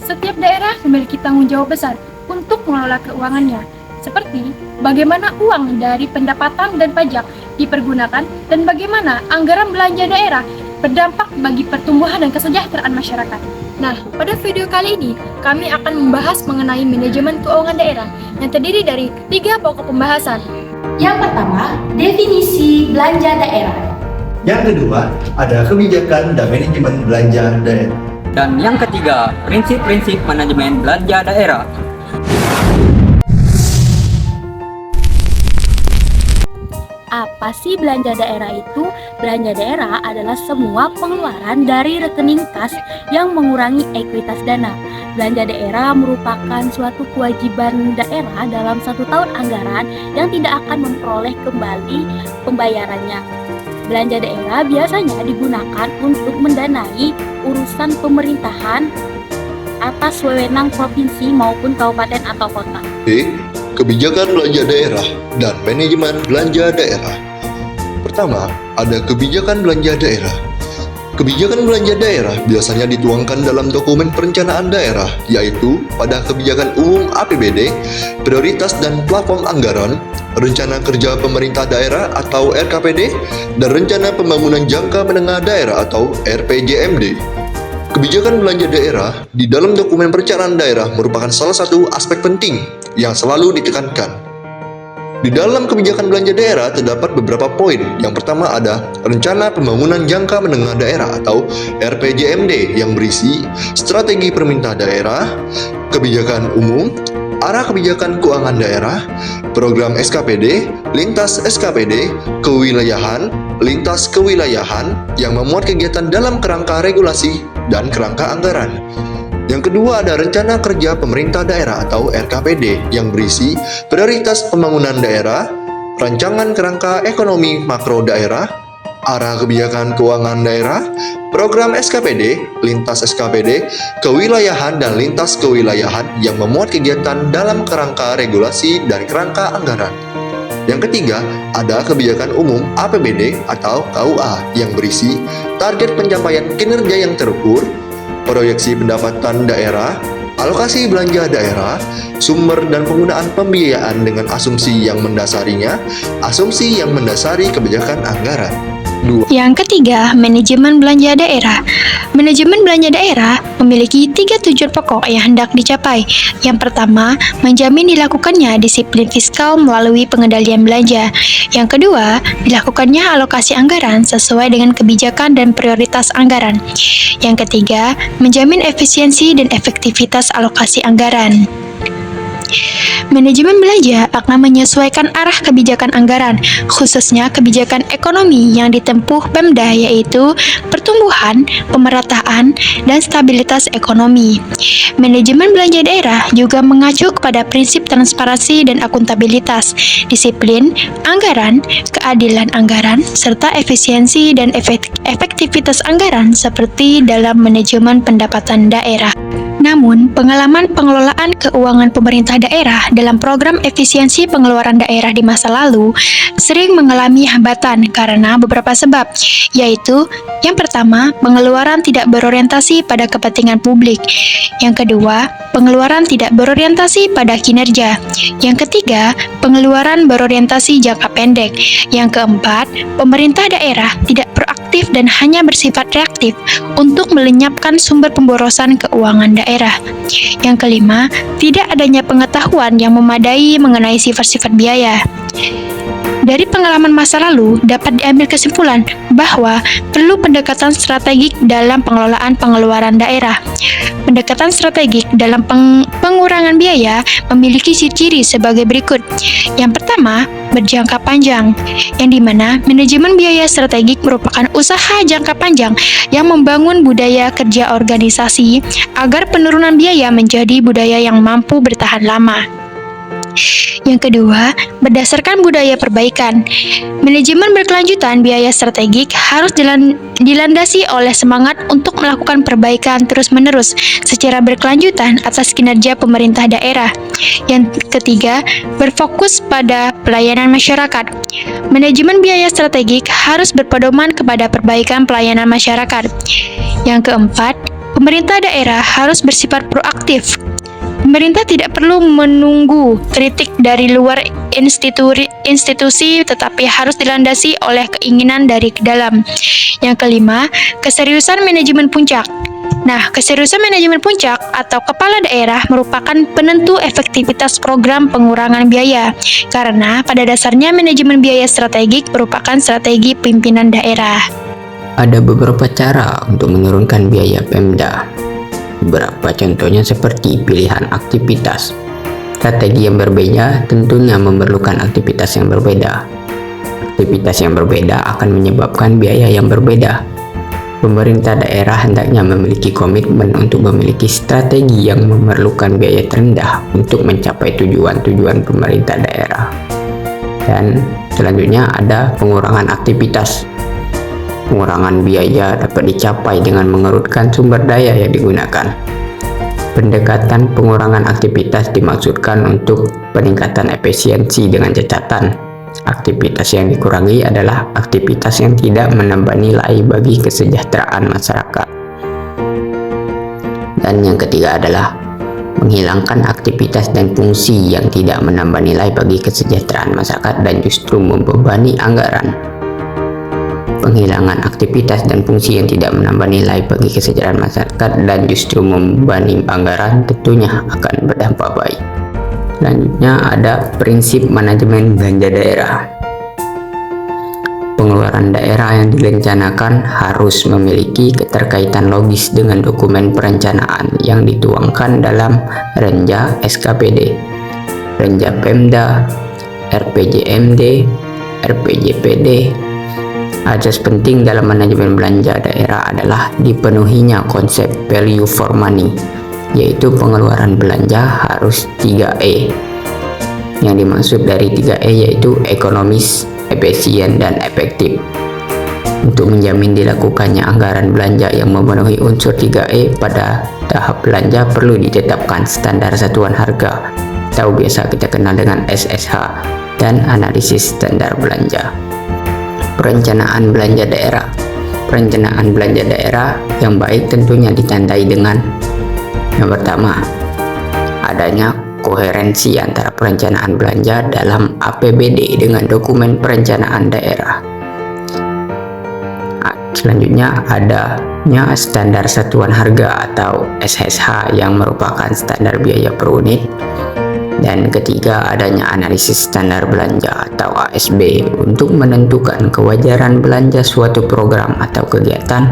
Setiap daerah memiliki tanggung jawab besar untuk mengelola keuangannya, seperti bagaimana uang dari pendapatan dan pajak dipergunakan dan bagaimana anggaran belanja daerah berdampak bagi pertumbuhan dan kesejahteraan masyarakat. Nah, pada video kali ini, kami akan membahas mengenai manajemen keuangan daerah yang terdiri dari 3 pokok pembahasan. Yang pertama, definisi belanja daerah. Yang kedua, ada kebijakan dan manajemen belanja daerah. Dan yang ketiga, prinsip-prinsip manajemen belanja daerah. Apa sih belanja daerah itu? Belanja daerah adalah semua pengeluaran dari rekening kas yang mengurangi ekuitas dana. Belanja daerah merupakan suatu kewajiban daerah dalam 1 tahun anggaran yang tidak akan memperoleh kembali pembayarannya. Belanja daerah biasanya digunakan untuk mendanai urusan pemerintahan atas wewenang provinsi maupun kabupaten atau kota. Kebijakan belanja daerah dan manajemen belanja daerah. Pertama, ada kebijakan belanja daerah. Kebijakan belanja daerah biasanya dituangkan dalam dokumen perencanaan daerah, yaitu pada kebijakan umum APBD, prioritas dan platform anggaran, rencana kerja pemerintah daerah atau RKPD, dan rencana pembangunan jangka menengah daerah atau RPJMD. Kebijakan belanja daerah di dalam dokumen perencanaan daerah merupakan salah satu aspek penting yang selalu ditekankan. Di dalam kebijakan belanja daerah terdapat beberapa poin. Yang pertama ada rencana pembangunan jangka menengah daerah atau RPJMD yang berisi strategi pemerintah daerah, kebijakan umum, arah kebijakan keuangan daerah, program SKPD, lintas SKPD, kewilayahan, lintas kewilayahan yang memuat kegiatan dalam kerangka regulasi dan kerangka anggaran. Yang kedua ada rencana kerja pemerintah daerah atau RKPD yang berisi prioritas pembangunan daerah, rancangan kerangka ekonomi makro daerah, arah kebijakan keuangan daerah, program SKPD, lintas SKPD, kewilayahan dan lintas kewilayahan yang memuat kegiatan dalam kerangka regulasi dan kerangka anggaran. Yang ketiga, ada kebijakan umum APBD atau KUA yang berisi target pencapaian kinerja yang terukur, proyeksi pendapatan daerah, alokasi belanja daerah, sumber dan penggunaan pembiayaan dengan asumsi yang mendasarinya, asumsi yang mendasari kebijakan anggaran. Yang ketiga, manajemen belanja daerah. Manajemen belanja daerah memiliki 3 tujuan pokok yang hendak dicapai. Yang pertama, menjamin dilakukannya disiplin fiskal melalui pengendalian belanja. Yang kedua, dilakukannya alokasi anggaran sesuai dengan kebijakan dan prioritas anggaran. Yang ketiga, menjamin efisiensi dan efektivitas alokasi anggaran. Manajemen belanja akan menyesuaikan arah kebijakan anggaran, khususnya kebijakan ekonomi yang ditempuh Pemda, yaitu pertumbuhan, pemerataan, dan stabilitas ekonomi. Manajemen belanja daerah juga mengacu kepada prinsip transparansi dan akuntabilitas, disiplin, anggaran, keadilan anggaran, serta efisiensi dan efektivitas anggaran seperti dalam manajemen pendapatan daerah. Namun, pengalaman pengelolaan keuangan pemerintah daerah dalam program efisiensi pengeluaran daerah di masa lalu sering mengalami hambatan karena beberapa sebab, yaitu yang pertama, pengeluaran tidak berorientasi pada kepentingan publik. Yang kedua, pengeluaran tidak berorientasi pada kinerja. Yang ketiga, pengeluaran berorientasi jangka pendek. Yang keempat, pemerintah daerah tidak proaktif dan hanya bersifat reaktif untuk melenyapkan sumber pemborosan keuangan daerah. Yang kelima, tidak adanya pengetahuan yang memadai mengenai sifat-sifat biaya. Dari pengalaman masa lalu, dapat diambil kesimpulan bahwa perlu pendekatan strategik dalam pengelolaan pengeluaran daerah. Pendekatan strategik dalam pengurangan biaya memiliki ciri-ciri sebagai berikut. Yang pertama, berjangka panjang, yang dimana manajemen biaya strategik merupakan usaha jangka panjang yang membangun budaya kerja organisasi agar penurunan biaya menjadi budaya yang mampu bertahan lama. Yang kedua, berdasarkan budaya perbaikan. Manajemen berkelanjutan biaya strategik harus dilandasi oleh semangat untuk melakukan perbaikan terus-menerus secara berkelanjutan atas kinerja pemerintah daerah. Yang ketiga, berfokus pada pelayanan masyarakat. Manajemen biaya strategik harus berpedoman kepada perbaikan pelayanan masyarakat. Yang keempat, Pemerintah daerah harus bersifat proaktif. Pemerintah tidak perlu menunggu kritik dari luar institusi, tetapi harus dilandasi oleh keinginan dari dalam. Yang kelima, keseriusan manajemen puncak. Nah, keseriusan manajemen puncak atau kepala daerah merupakan penentu efektivitas program pengurangan biaya. Karena pada dasarnya manajemen biaya strategik merupakan strategi pimpinan daerah. Ada beberapa cara untuk menurunkan biaya Pemda. Beberapa contohnya seperti pilihan aktivitas. Strategi yang berbeda tentunya memerlukan aktivitas yang berbeda. Aktivitas yang berbeda akan menyebabkan biaya yang berbeda. Pemerintah daerah hendaknya memiliki komitmen untuk memiliki strategi yang memerlukan biaya terendah untuk mencapai tujuan-tujuan pemerintah daerah. Dan selanjutnya ada pengurangan aktivitas. Pengurangan biaya dapat dicapai dengan mengerutkan sumber daya yang digunakan. Pendekatan pengurangan aktivitas dimaksudkan untuk peningkatan efisiensi dengan catatan aktivitas yang dikurangi adalah aktivitas yang tidak menambah nilai bagi kesejahteraan masyarakat. Dan yang ketiga adalah menghilangkan aktivitas dan fungsi yang tidak menambah nilai bagi kesejahteraan masyarakat dan justru membebani anggaran. Penghilangan aktivitas dan fungsi yang tidak menambah nilai bagi kesejahteraan masyarakat dan justru membebani anggaran tentunya akan berdampak baik. Selanjutnya ada prinsip manajemen belanja daerah. Pengeluaran daerah yang direncanakan harus memiliki keterkaitan logis dengan dokumen perencanaan yang dituangkan dalam Renja SKPD, Renja Pemda, RPJMD, RPJPD. Asas penting dalam manajemen belanja daerah adalah dipenuhinya konsep value for money, yaitu pengeluaran belanja harus 3E. Yang dimaksud dari 3E yaitu ekonomis, efisien, dan efektif. Untuk menjamin dilakukannya anggaran belanja yang memenuhi unsur 3E pada tahap belanja perlu ditetapkan standar satuan harga atau biasa kita kenal dengan SSH dan analisis standar belanja. Perencanaan belanja daerah. Perencanaan belanja daerah yang baik tentunya ditandai dengan yang pertama, adanya koherensi antara perencanaan belanja dalam APBD dengan dokumen perencanaan daerah. Selanjutnya adanya standar satuan harga atau SSH yang merupakan standar biaya per unit. Dan ketiga, adanya analisis standar belanja atau ASB untuk menentukan kewajaran belanja suatu program atau kegiatan.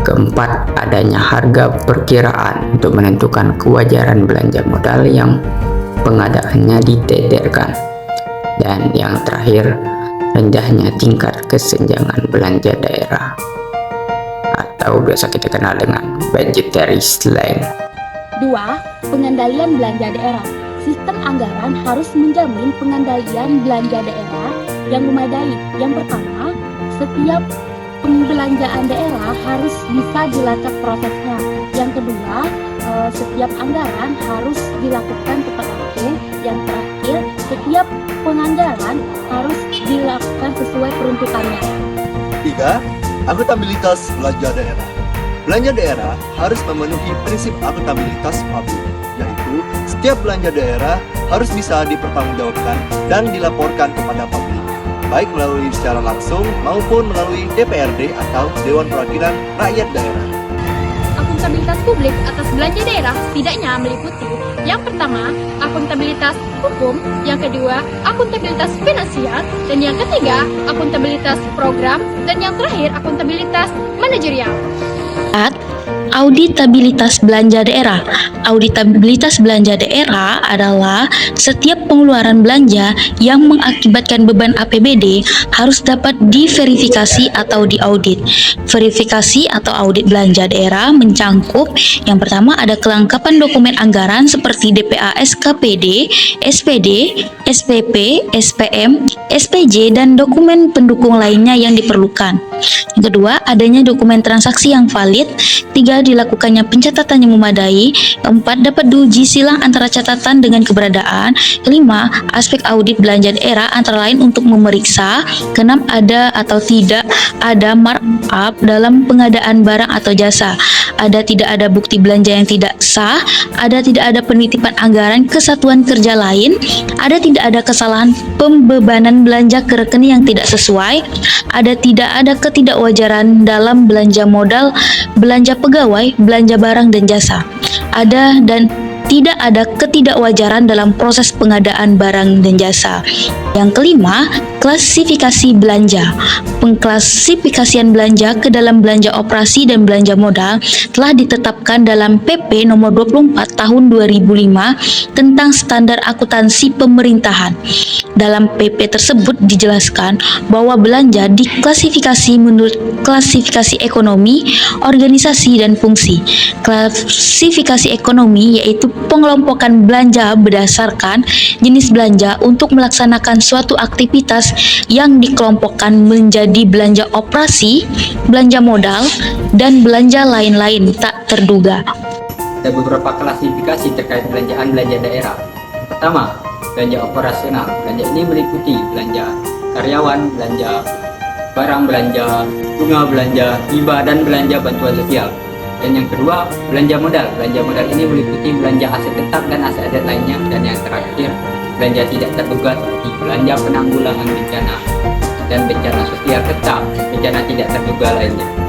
Keempat, adanya harga perkiraan untuk menentukan kewajaran belanja modal yang pengadaannya diteterkan. Dan yang terakhir, rendahnya tingkat kesenjangan belanja daerah atau biasa kita kenal dengan budgetary slang. 2. Pengendalian belanja daerah. Sistem anggaran harus menjamin pengendalian belanja daerah yang memadai. Yang pertama, setiap pembelanjaan daerah harus bisa dilacak prosesnya. Yang kedua, setiap anggaran harus dilakukan tepat waktu. Yang terakhir, setiap penganggaran harus dilakukan sesuai peruntukannya. 3. Akuntabilitas belanja daerah. Belanja daerah harus memenuhi prinsip akuntabilitas publik, yaitu setiap belanja daerah harus bisa dipertanggungjawabkan dan dilaporkan kepada publik, baik melalui secara langsung maupun melalui DPRD atau Dewan Perwakilan Rakyat Daerah. Akuntabilitas publik atas belanja daerah setidaknya meliputi yang pertama, akuntabilitas hukum, yang kedua, akuntabilitas finansial, dan yang ketiga, akuntabilitas program, dan yang terakhir, akuntabilitas manajerial. Auditabilitas belanja daerah. Auditabilitas belanja daerah adalah setiap pengeluaran belanja yang mengakibatkan beban APBD harus dapat diverifikasi atau diaudit. Verifikasi atau audit belanja daerah mencangkup yang pertama ada kelengkapan dokumen anggaran seperti DPA SKPD, SPD, SPP, SPM, SPJ, dan dokumen pendukung lainnya yang diperlukan. Yang kedua, adanya dokumen transaksi yang valid. 3. Dilakukannya pencatatan yang memadai. 4. Dapat diuji silang antara catatan dengan keberadaan. 5. Aspek audit belanja daerah antara lain untuk memeriksa 6. Ada atau tidak ada markup dalam pengadaan barang atau jasa. ada tidak ada bukti belanja yang tidak sah, ada tidak ada penitipan anggaran ke satuan kerja lain, ada tidak ada kesalahan pembebanan belanja ke rekening yang tidak sesuai, ada tidak ada ketidakwajaran dalam belanja modal, belanja pegawai, belanja barang dan jasa. Ada dan tidak ada ketidakwajaran dalam proses pengadaan barang dan jasa. Yang kelima, klasifikasi belanja. Pengklasifikasian belanja ke dalam belanja operasi dan belanja modal telah ditetapkan dalam PP nomor 24 tahun 2005 tentang standar akuntansi pemerintahan. Dalam PP tersebut dijelaskan bahwa belanja diklasifikasi menurut klasifikasi ekonomi, organisasi, dan fungsi. Klasifikasi ekonomi yaitu pengelompokan belanja berdasarkan jenis belanja untuk melaksanakan suatu aktivitas yang dikelompokkan menjadi belanja operasi, belanja modal, dan belanja lain-lain tak terduga. Ada beberapa klasifikasi terkait belanjaan belanja daerah. Pertama, belanja operasional. Belanja ini meliputi belanja karyawan, belanja barang, belanja bunga, belanja hibah, dan belanja bantuan sosial. Dan yang kedua, belanja modal. Belanja modal ini meliputi belanja aset tetap dan aset-aset lainnya. Dan yang terakhir, belanja tidak terduga seperti belanja penanggulangan bencana dan bencana sosial tetap, bencana tidak terduga lainnya.